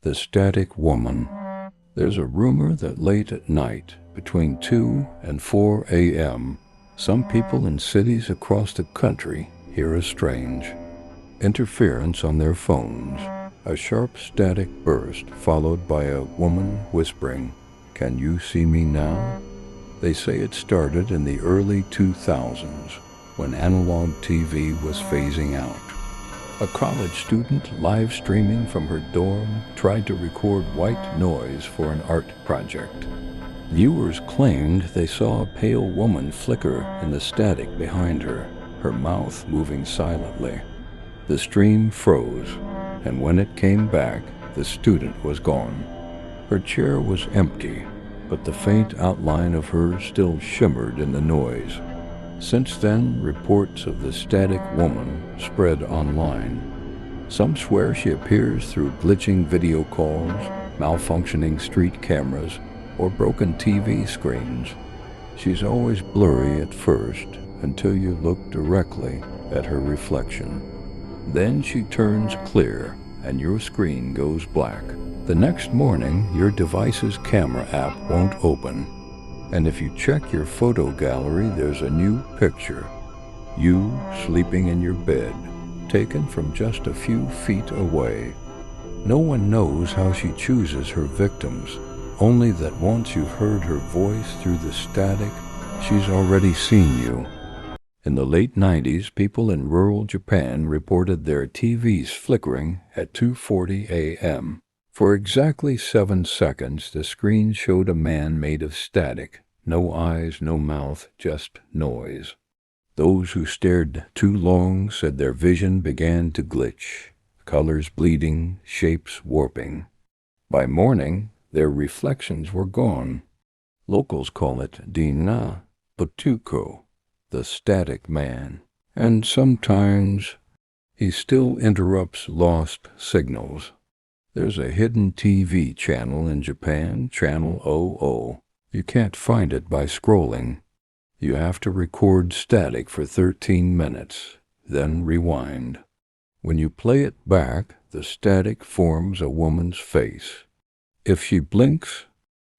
The Static Woman. There's a rumor that late at night, between 2 and 4 a.m., some people in cities across the country hear a strange interference on their phones. A sharp static burst followed by a woman whispering, "Can you see me now?" They say it started in the early 2000s when analog TV was phasing out. A college student live streaming from her dorm tried to record white noise for an art project. Viewers claimed they saw a pale woman flicker in the static behind her, her mouth moving silently. The stream froze, and when it came back, the student was gone. Her chair was empty, but the faint outline of her still shimmered in the noise. Since then, reports of the static woman spread online. Some swear she appears through glitching video calls, malfunctioning street cameras, or broken TV screens. She's always blurry at first until you look directly at her reflection. Then she turns clear and your screen goes black. The next morning, your device's camera app won't open. And if you check your photo gallery, there's a new picture. You sleeping in your bed, taken from just a few feet away. No one knows how she chooses her victims, only that once you've heard her voice through the static, she's already seen you. In the late 90s, people in rural Japan reported their TVs flickering at 2:40 a.m. For exactly 7 seconds, the screen showed a man made of static. No eyes, no mouth, just noise. Those who stared too long said their vision began to glitch, colors bleeding, shapes warping. By morning, their reflections were gone. Locals call it Dina Butuko, the static man. And sometimes he still interrupts lost signals. There's a hidden TV channel in Japan, Channel 00. You can't find it by scrolling. You have to record static for 13 minutes, then rewind. When you play it back, the static forms a woman's face. If she blinks,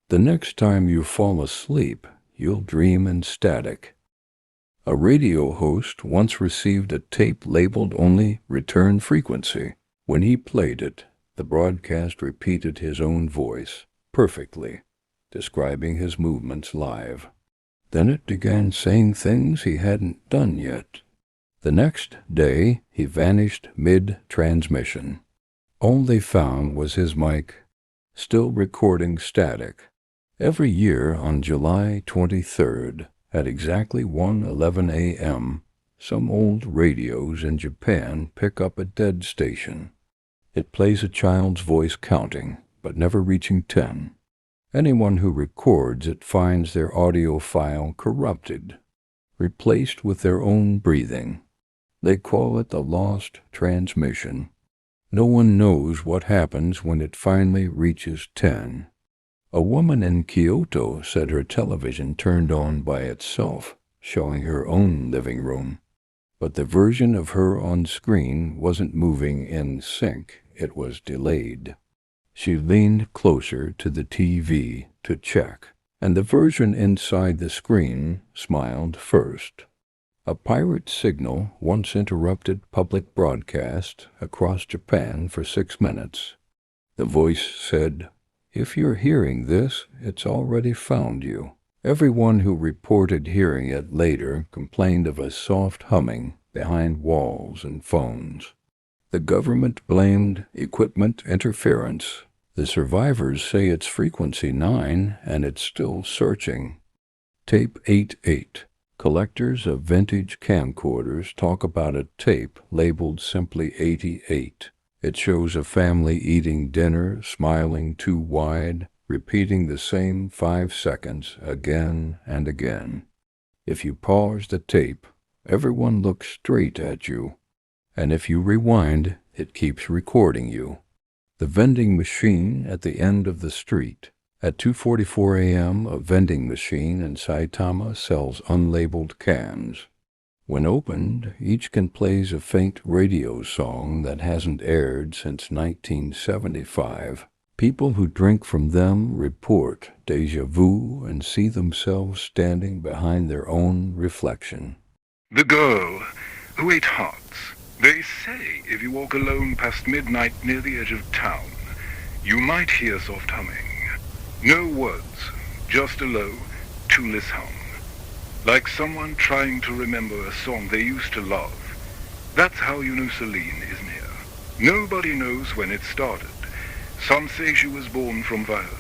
the next time you fall asleep, you'll dream in static. A radio host once received a tape labeled only return frequency. When he played it, the broadcast repeated his own voice perfectly, describing his movements live. Then it began saying things he hadn't done yet. The next day, he vanished mid-transmission. All they found was his mic, still recording static. Every year on July 23rd, at exactly 1:11 a.m., some old radios in Japan pick up a dead station. It plays a child's voice counting, but never reaching 10. Anyone who records it finds their audio file corrupted, replaced with their own breathing. They call it the lost transmission. No one knows what happens when it finally reaches 10. A woman in Kyoto said her television turned on by itself, showing her own living room. But the version of her on screen wasn't moving in sync, it was delayed. She leaned closer to the TV to check, and the version inside the screen smiled first. A pirate signal once interrupted public broadcast across Japan for 6 minutes. The voice said, "If you're hearing this, it's already found you." Everyone who reported hearing it later complained of a soft humming behind walls and phones. The government blamed equipment interference. The survivors say it's frequency 9 and it's still searching. Tape 88. Collectors of vintage camcorders talk about a tape labeled simply 88. It shows a family eating dinner, smiling too wide, repeating the same 5 seconds again and again. If you pause the tape, everyone looks straight at you. And if you rewind, it keeps recording you. The vending machine at the end of the street. At 2:44 a.m., a vending machine in Saitama sells unlabeled cans. When opened, each can plays a faint radio song that hasn't aired since 1975. People who drink from them report déjà vu and see themselves standing behind their own reflection. The girl who ate hearts. They say if you walk alone past midnight near the edge of town, you might hear soft humming. No words, just a low, tuneless hum. Like someone trying to remember a song they used to love. That's how you know Celine is near. Nobody knows when it started. Some say she was born from violence,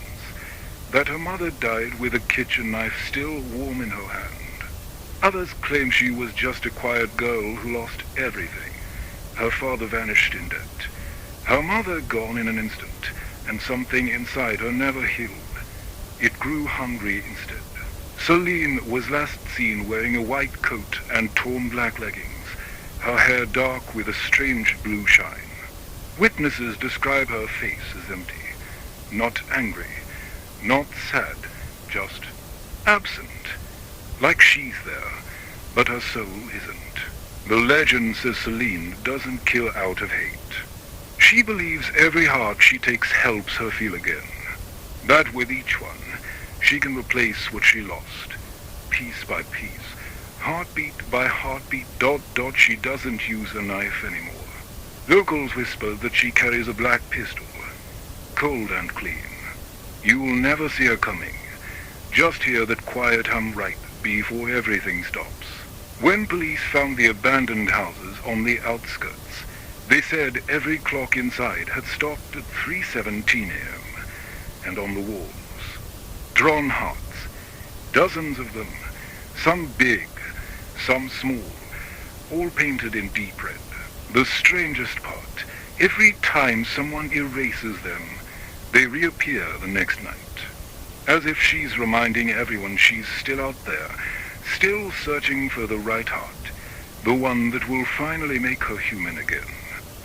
that her mother died with a kitchen knife still warm in her hand. Others claim she was just a quiet girl who lost everything. Her father vanished in debt. Her mother gone in an instant, and something inside her never healed. It grew hungry instead. Celine was last seen wearing a white coat and torn black leggings, her hair dark with a strange blue shine. Witnesses describe her face as empty, not angry, not sad, just absent. Like she's there, but her soul isn't. The legend says Celine doesn't kill out of hate. She believes every heart she takes helps her feel again. That with each one, she can replace what she lost, piece by piece, heartbeat by heartbeat, ... She doesn't use a knife anymore. Locals whisper that she carries a black pistol, cold and clean. You'll never see her coming, just hear that quiet hum right before everything stops. When police found the abandoned houses on the outskirts, they said every clock inside had stopped at 3:17 a.m. and on the walls, drawn hearts, dozens of them, some big, some small, all painted in deep red. The strangest part, every time someone erases them, they reappear the next night, as if she's reminding everyone she's still out there, still searching for the right heart, the one that will finally make her human again.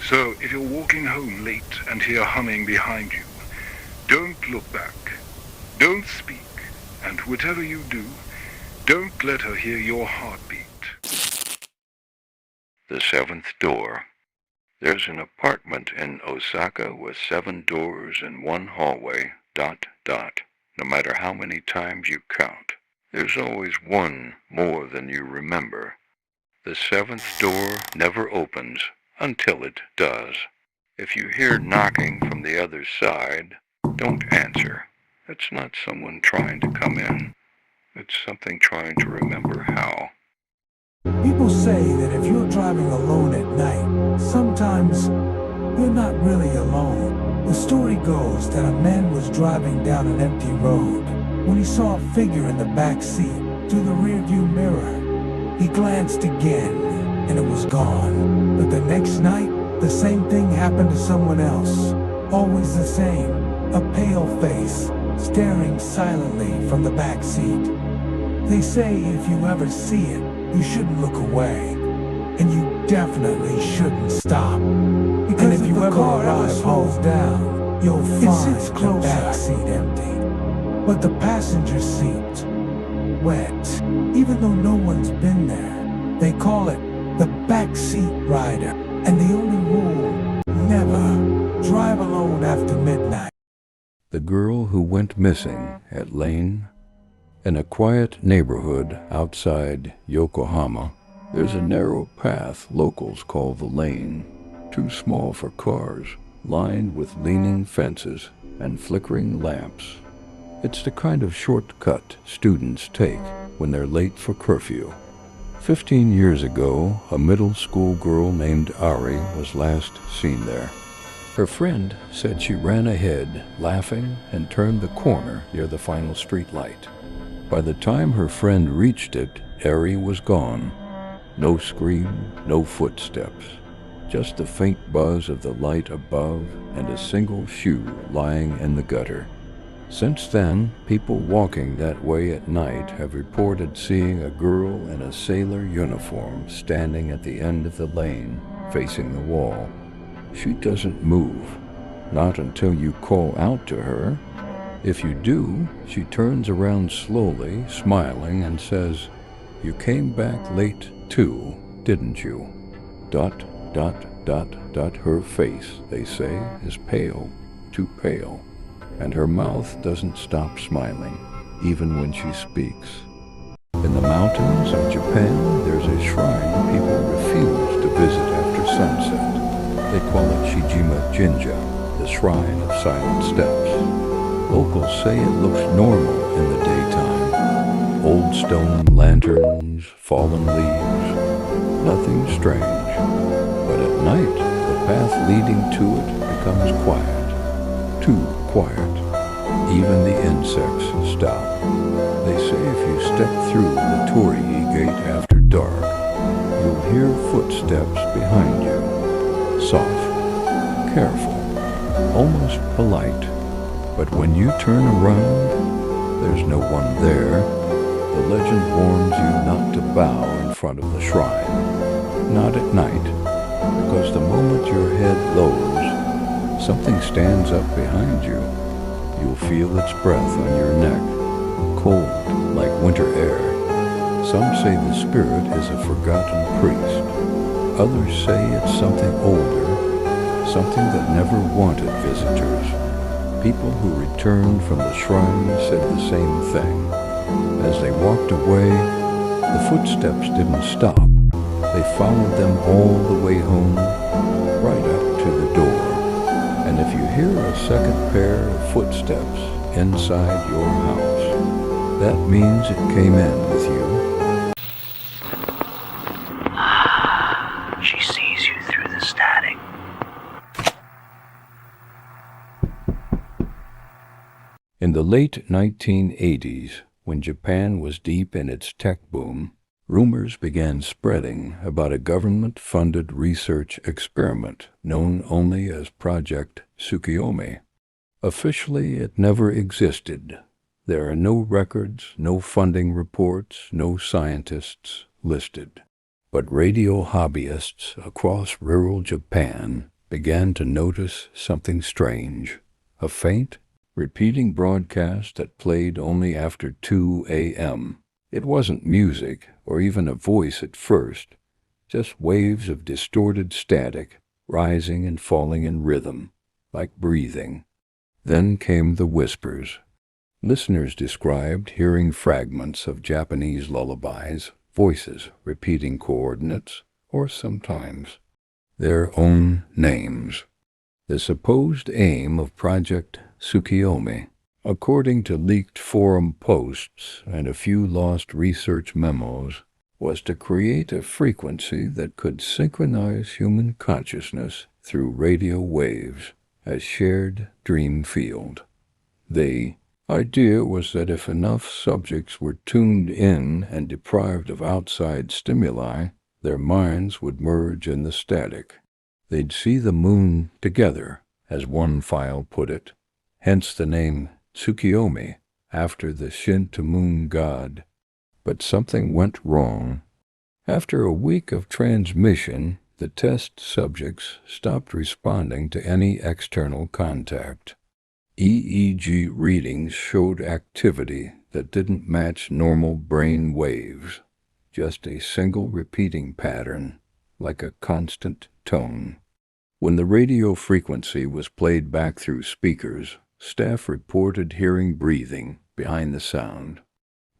So if you're walking home late and hear humming behind you, don't look back, don't speak, and whatever you do, don't let her hear your heartbeat. The seventh door. There's an apartment in Osaka with 7 doors and 1 hallway, ... No matter how many times you count, there's always one more than you remember. The 7th door never opens until it does. If you hear knocking from the other side, don't answer. It's not someone trying to come in. It's something trying to remember how. People say that if you're driving alone at night, sometimes you're not really alone. The story goes that a man was driving down an empty road when he saw a figure in the back seat through the rearview mirror. He glanced again, and it was gone. But the next night, the same thing happened to someone else. Always the same, a pale face, staring silently from the back seat. They say if you ever see it, you shouldn't look away, and you definitely shouldn't stop. Because if you ever arrive home down, you'll find the back seat empty, but the passenger seat wet. Even though no one's been there, they call it the backseat rider, and the only rule: never drive alone after midnight. The girl who went missing at Lane. In a quiet neighborhood outside Yokohama, there's a narrow path locals call the Lane, too small for cars, lined with leaning fences and flickering lamps. It's the kind of shortcut students take when they're late for curfew. 15 years ago, a middle school girl named Ari was last seen there. Her friend said she ran ahead, laughing, and turned the corner near the final street light. By the time her friend reached it, Ari was gone. No scream, no footsteps, just the faint buzz of the light above and a single shoe lying in the gutter. Since then, people walking that way at night have reported seeing a girl in a sailor uniform standing at the end of the lane, facing the wall. She doesn't move, not until you call out to her. If you do, she turns around slowly, smiling, and says, "You came back late too, didn't you?" ... Her face, they say, is pale, too pale. and her mouth doesn't stop smiling, even when she speaks. In the mountains of Japan, there's a shrine people refuse to visit after sunset. They call it Shijima Jinja, the Shrine of Silent Steps. Locals say it looks normal in the daytime. Old stone lanterns, fallen leaves, nothing strange. But at night, the path leading to it becomes quiet. Too quiet. Even the insects stop. They say if you step through the Torii gate after dark, you'll hear footsteps behind you. Soft, careful, almost polite. But when you turn around, there's no one there. The legend warns you not to bow in front of the shrine. Not at night, because the moment your head lowers, something stands up behind you. You'll feel its breath on your neck, cold like winter air. Some say the spirit is a forgotten priest. Others say it's something older, something that never wanted visitors. People who returned from the shrine said the same thing. As they walked away, the footsteps didn't stop. They followed them all the way home, right up to the door. And if you hear a second pair of footsteps inside your house, that means it came in with you. She sees you through the static. In the late 1980s, when Japan was deep in its tech boom, rumors began spreading about a government-funded research experiment known only as Project Tsukiyomi. Officially, it never existed. There are no records, no funding reports, no scientists listed. But radio hobbyists across rural Japan began to notice something strange. A faint, repeating broadcast that played only after 2 a.m. It wasn't music or even a voice at first, just waves of distorted static rising and falling in rhythm, like breathing. Then came the whispers. Listeners described hearing fragments of Japanese lullabies, voices repeating coordinates, or sometimes their own names. The supposed aim of Project Tsukiyomi, according to leaked forum posts and a few lost research memos, was to create a frequency that could synchronize human consciousness through radio waves, a shared dream field. The idea was that if enough subjects were tuned in and deprived of outside stimuli, their minds would merge in the static. They'd see the moon together, as one file put it, hence the name Tsukiyomi, after the Shinto moon god. But something went wrong. After a week of transmission, the test subjects stopped responding to any external contact. EEG readings showed activity that didn't match normal brain waves, just a single repeating pattern, like a constant tone. When the radio frequency was played back through speakers, staff reported hearing breathing behind the sound.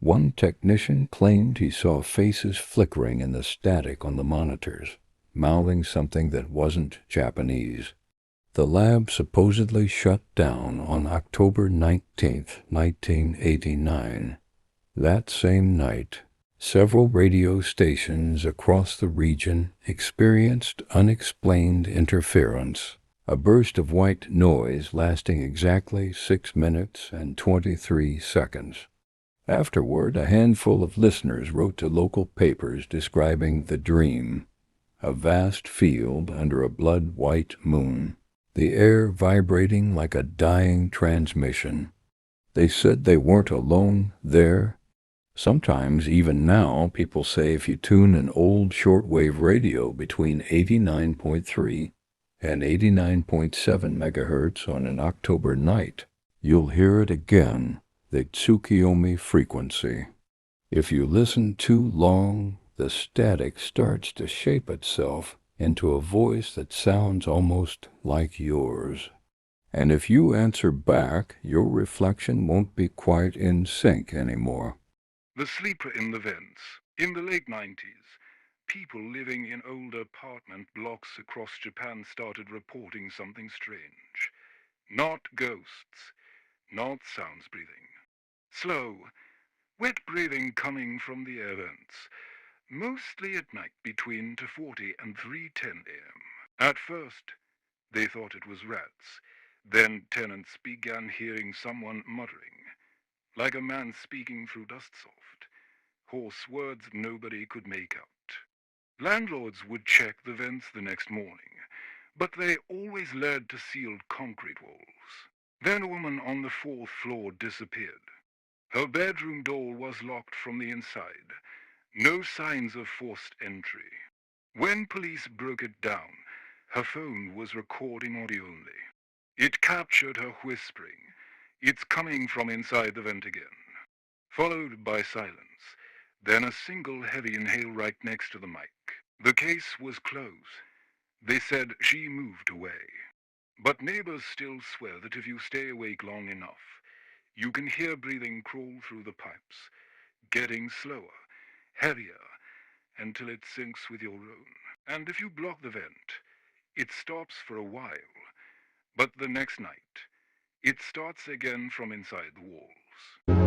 One technician claimed he saw faces flickering in the static on the monitors, mouthing something that wasn't Japanese. The lab supposedly shut down on October 19, 1989. That same night, several radio stations across the region experienced unexplained interference, a burst of white noise lasting exactly 6 minutes and 23 seconds. Afterward, a handful of listeners wrote to local papers describing the dream, a vast field under a blood-white moon, the air vibrating like a dying transmission. They said they weren't alone there. Sometimes, even now, people say if you tune an old shortwave radio between 89.3 and 89.7 megahertz on an October night, you'll hear it again, the Tsukiyomi frequency. If you listen too long, the static starts to shape itself into a voice that sounds almost like yours. And if you answer back, your reflection won't be quite in sync anymore. The sleeper in the vents. In the late 90s, people living in older apartment blocks across Japan started reporting something strange. Not ghosts, not sounds breathing. Slow, wet breathing coming from the air vents, mostly at night between 2:40 and 3:10 a.m. At first, they thought it was rats. Then tenants began hearing someone muttering, like a man speaking through dust soft, hoarse words nobody could make out. Landlords would check the vents the next morning, but they always led to sealed concrete walls. Then a woman on the 4th floor disappeared. Her bedroom door was locked from the inside. No signs of forced entry. When police broke it down, her phone was recording audio only. It captured her whispering, "It's coming from inside the vent again," followed by silence, then a single heavy inhale right next to the mic. The case was closed. They said she moved away. But neighbors still swear that if you stay awake long enough, you can hear breathing crawl through the pipes, getting slower, heavier, until it syncs with your own. And if you block the vent, it stops for a while, but the next night, it starts again from inside the walls.